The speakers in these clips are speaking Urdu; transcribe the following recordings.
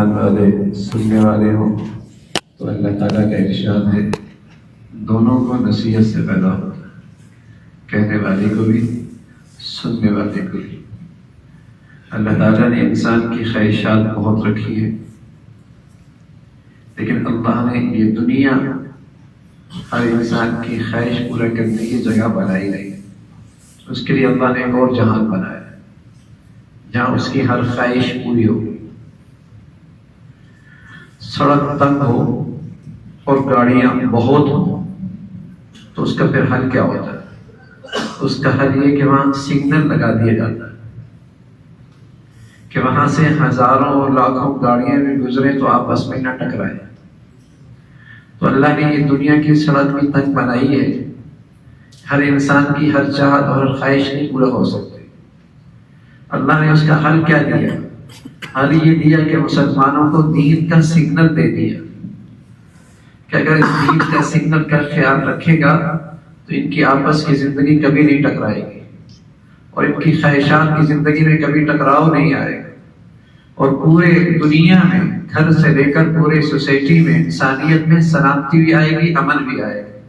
سمجھان والے سننے والے ہوں تو اللہ تعالیٰ کا ارشاد ہے دونوں کو نصیحت سے پیدا ہوتا ہے، کہنے والے کو بھی سننے والے کو بھی۔ اللہ تعالیٰ نے انسان کی خواہشات بہت رکھی ہے، لیکن اللہ نے یہ دنیا ہر انسان کی خواہش پورا کرنے کی جگہ بنائی نہیں ہے۔ اس کے لیے اللہ نے ایک اور جہان بنایا ہے جہاں اس کی ہر خواہش پوری ہو۔ سڑک تنگ ہو اور گاڑیاں بہت ہوں تو اس کا پھر حل کیا ہوتا ہے؟ اس کا حل یہ کہ وہاں سگنل لگا دیا جاتا ہے کہ وہاں سے ہزاروں اور لاکھوں گاڑیاں بھی گزرے تو آپس میں نہ ٹکرائے۔ تو اللہ نے یہ دنیا کی سڑک بھی تنگ بنائی ہے، ہر انسان کی ہر چاہت اور ہر خواہش نہیں پورا ہو سکتی۔ اللہ نے اس کا حل کیا دیا؟ حل یہ دیا کہ مسلمانوں کو دین کا سگنل دے دیا کہ اگر اس دین کا سگنل کا خیال رکھے گا تو ان کی آپس کی زندگی کبھی نہیں ٹکرائے گی اور ان کی خواہشات کی زندگی میں کبھی ٹکراؤ نہیں آئے گا، اور پورے دنیا میں گھر سے لے کر پورے سوسائٹی میں انسانیت میں سلامتی بھی آئے گی، امن بھی آئے گا۔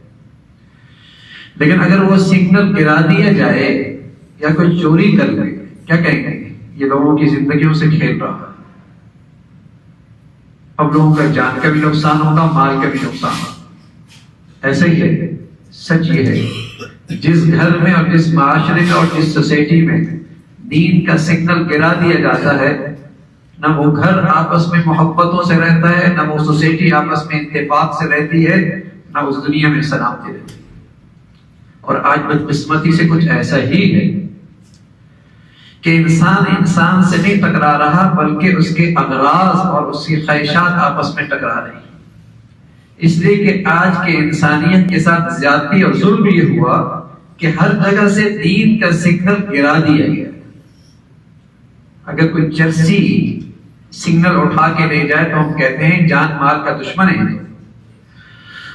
لیکن اگر وہ سگنل گرا دیا جائے یا کوئی چوری کر لے، کیا کہیں گے؟ یہ لوگوں کی زندگیوں سے کھیل رہا ہے، اب لوگوں کا جان کا بھی نقصان ہوگا، مال کا بھی نقصان ہوگا۔ ایسا ہی ہے، سچ یہ ہے جس گھر میں اور جس معاشرے میں اور جس سوسائٹی میں دین کا سگنل گرا دیا جاتا ہے، نہ وہ گھر آپس میں محبتوں سے رہتا ہے، نہ وہ سوسائٹی آپس میں اتفاق سے رہتی ہے، نہ اس دنیا میں سلامتی رہتی ہے۔ اور آج بدقسمتی سے کچھ ایسا ہی ہے کہ انسان سے نہیں ٹکرا رہا بلکہ اس کے اغراض اور اس کی خواہشات آپس میں ٹکرا رہی ہیں۔ اس لیے کہ آج کے انسانیت کے ساتھ زیادتی اور ظلم یہ ہوا کہ ہر جگہ سے دین کا سگنل گرا دیا گیا۔ اگر کوئی چرسی سگنل اٹھا کے لے جائے تو ہم کہتے ہیں جان مال کا دشمن ہے،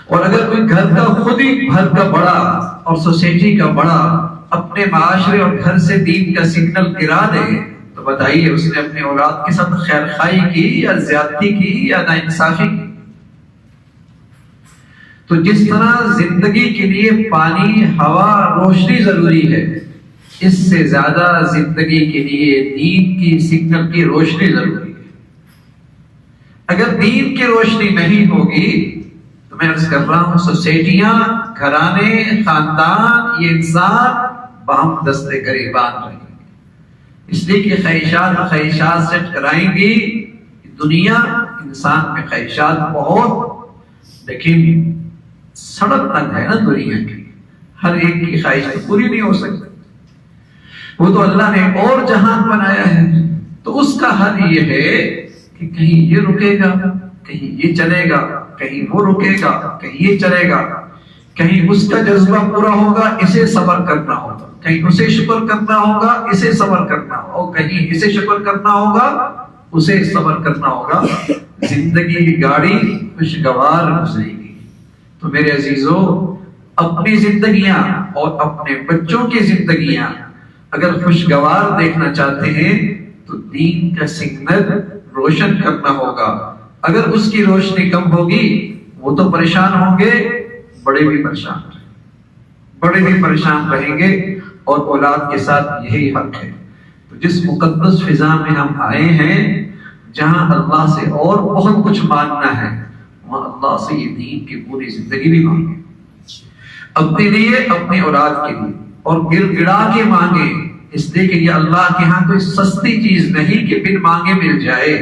اور اگر کوئی گھر کا خود ہی گھر کا بڑا اور سوسائٹی کا بڑا اپنے معاشرے اور گھر سے دین کا سگنل گرا دے تو بتائیے اس نے اپنے اولاد کے ساتھ خیر خواہی کی یا زیادتی کی یا ناانصافی کی؟ تو جس طرح زندگی کے لیے پانی، ہوا، روشنی ضروری ہے، اس سے زیادہ زندگی کے لیے دین کی سگنل کی روشنی ضروری ہے۔ اگر دین کی روشنی نہیں ہوگی تو میں عرض کر رہا ہوں سوسائٹیاں، گھرانے، خاندان، یہ انسان باہم دستے گریبان رہیں گے، اس لیے کہ خواہشات سے ٹکرائیں گی۔ دنیا انسان میں خواہشات بہت، لیکن سڑک تنگ ہے نا دنیا کی، ہر ایک کی خواہش تو پوری نہیں ہو سکتی۔ وہ تو اللہ نے اور جہان بنایا ہے، تو اس کا حل یہ ہے کہ کہیں یہ رکے گا، کہیں یہ چلے گا، کہیں وہ رکے گا، کہیں یہ چلے گا، کہیں اس کا جذبہ پورا ہوگا، اسے صبر کرنا ہوگا، کہیں اسے شکر کرنا ہوگا، اسے صبر کرنا ہوگا، اور کہیں اسے شکر کرنا ہوگا، اسے صبر کرنا ہوگا۔ زندگی کی گاڑی خوشگوار گزرے گی۔ تو میرے عزیزو، اپنی زندگیاں اور اپنے بچوں کی زندگیاں اگر خوشگوار دیکھنا چاہتے ہیں تو دین کا سگنل روشن کرنا ہوگا۔ اگر اس کی روشنی کم ہوگی وہ تو پریشان ہوں گے، بڑے بھی پریشان رہیں گے، اور اولاد کے ساتھ یہی حق ہے۔ تو جس مقدس فضا میں ہم آئے ہیں، جہاں اللہ سے اور بہت کچھ مانگنا ہے، وہاں اللہ سے یہ دین کی پوری زندگی بھی مانگے، اپنے لیے، اپنے اولاد کے لیے، اور گڑ گڑا کے مانگے، اس لیے کہ یہ اللہ کے ہاں کوئی سستی چیز نہیں کہ بن مانگے مل جائے۔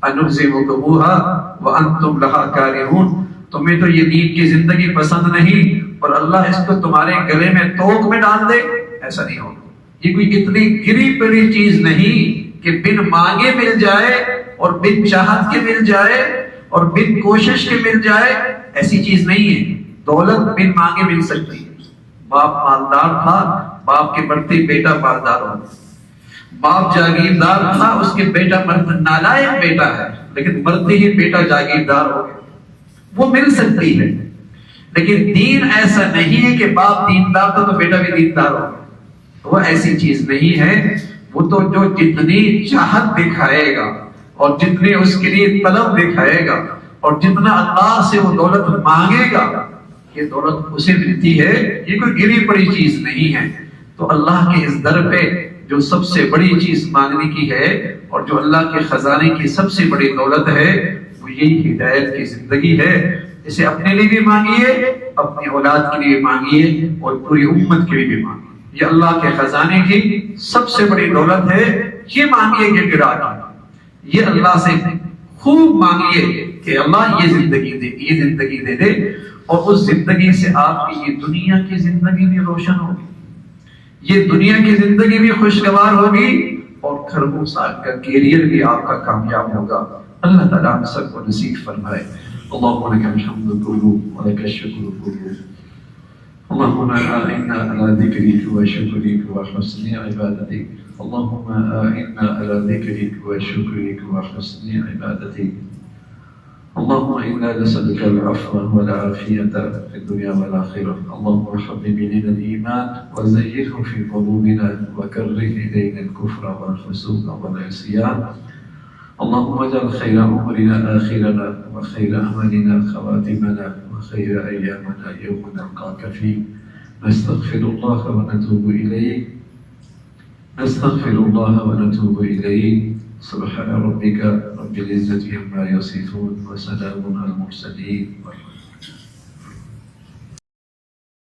أَنُلْزِمُكُمُوهَا وَأَنْتُمْ لَهَا كَارِهُونَ، تمہیں تو یہ دین کی زندگی پسند نہیں اور اللہ اس کو تمہارے گلے میں توق میں ڈال دے، ایسا نہیں ہوگا۔ یہ کوئی اتنی گری پڑی چیز نہیں کہ بن مانگے مل جائے اور بن چاہت کے مل جائے اور بن کوشش کے مل جائے، ایسی چیز نہیں ہے۔ دولت بن مانگے مل سکتی ہے۔ باپ مالدار تھا، باپ کے بڑھتے بیٹا مالدار ہو گیا۔ باپ جاگیردار تھا، اس کے بیٹا نالائق بیٹا ہے، لیکن مرتے ہی بیٹا جاگیردار ہو گیا۔ وہ مل سکتی ہے، لیکن دین ایسا نہیں ہے کہ باپ دیندار تھا تو بیٹا بھی دیندار ہو گیا۔ وہ ایسی چیز نہیں ہے۔ وہ تو جو جتنی چاہت دکھائے گا اور جتنے اس کے لیے طلب دکھائے گا اور جتنا اللہ سے وہ دولت مانگے گا، یہ دولت اسے ملتی ہے، یہ کوئی گری پڑی چیز نہیں ہے۔ تو اللہ کے اس در پہ جو سب سے بڑی چیز مانگنے کی ہے اور جو اللہ کے خزانے کی سب سے بڑی دولت ہے، وہ یہی ہدایت کی زندگی ہے۔ اسے اپنے لیے بھی مانگیے، اپنی اولاد کے لیے مانگیے اور پوری امت کے لیے بھی مانگیے۔ یہ اللہ کے خزانے کی سب سے بڑی دولت ہے، یہ مانگیے کہ گرا کے، یہ اللہ سے خوب مانگیے کہ اللہ یہ زندگی دے دے، اور اس زندگی سے آپ کی یہ دنیا کی زندگی بھی روشن ہوگی، یہ دنیا کی زندگی بھی خوشگوار ہوگی، اور خربوں سال کا کیریئر بھی آپ کا کامیاب ہوگا۔ اللہ تعالیٰ ہم سب کو نصیب فرمائے۔ اللهم لك الحمد كله ولك الشكر كله، اللهم أعنا على ذكرك وشكرك وحسن عبادتك، اللهم أعنا على ذكرك وشكرك وحسن عبادتك، اللهم إنا نسألك العفو والعافية في الدنيا والآخرة، اللهم حبب إلينا الإيمان وزينه في قلوبنا وكره إلينا الكفر والفسوق والعصيان، اللهم اجعل خير أمورنا آخرنا وخير أعمالنا خواتمنا وخير أيامنا يوم نلقاك فيه، نستغفر الله ونتوب إليه، نستغفر الله ونتوب إليه، سبحان ربك رب العزة عما يصفون وسلام على المرسلين.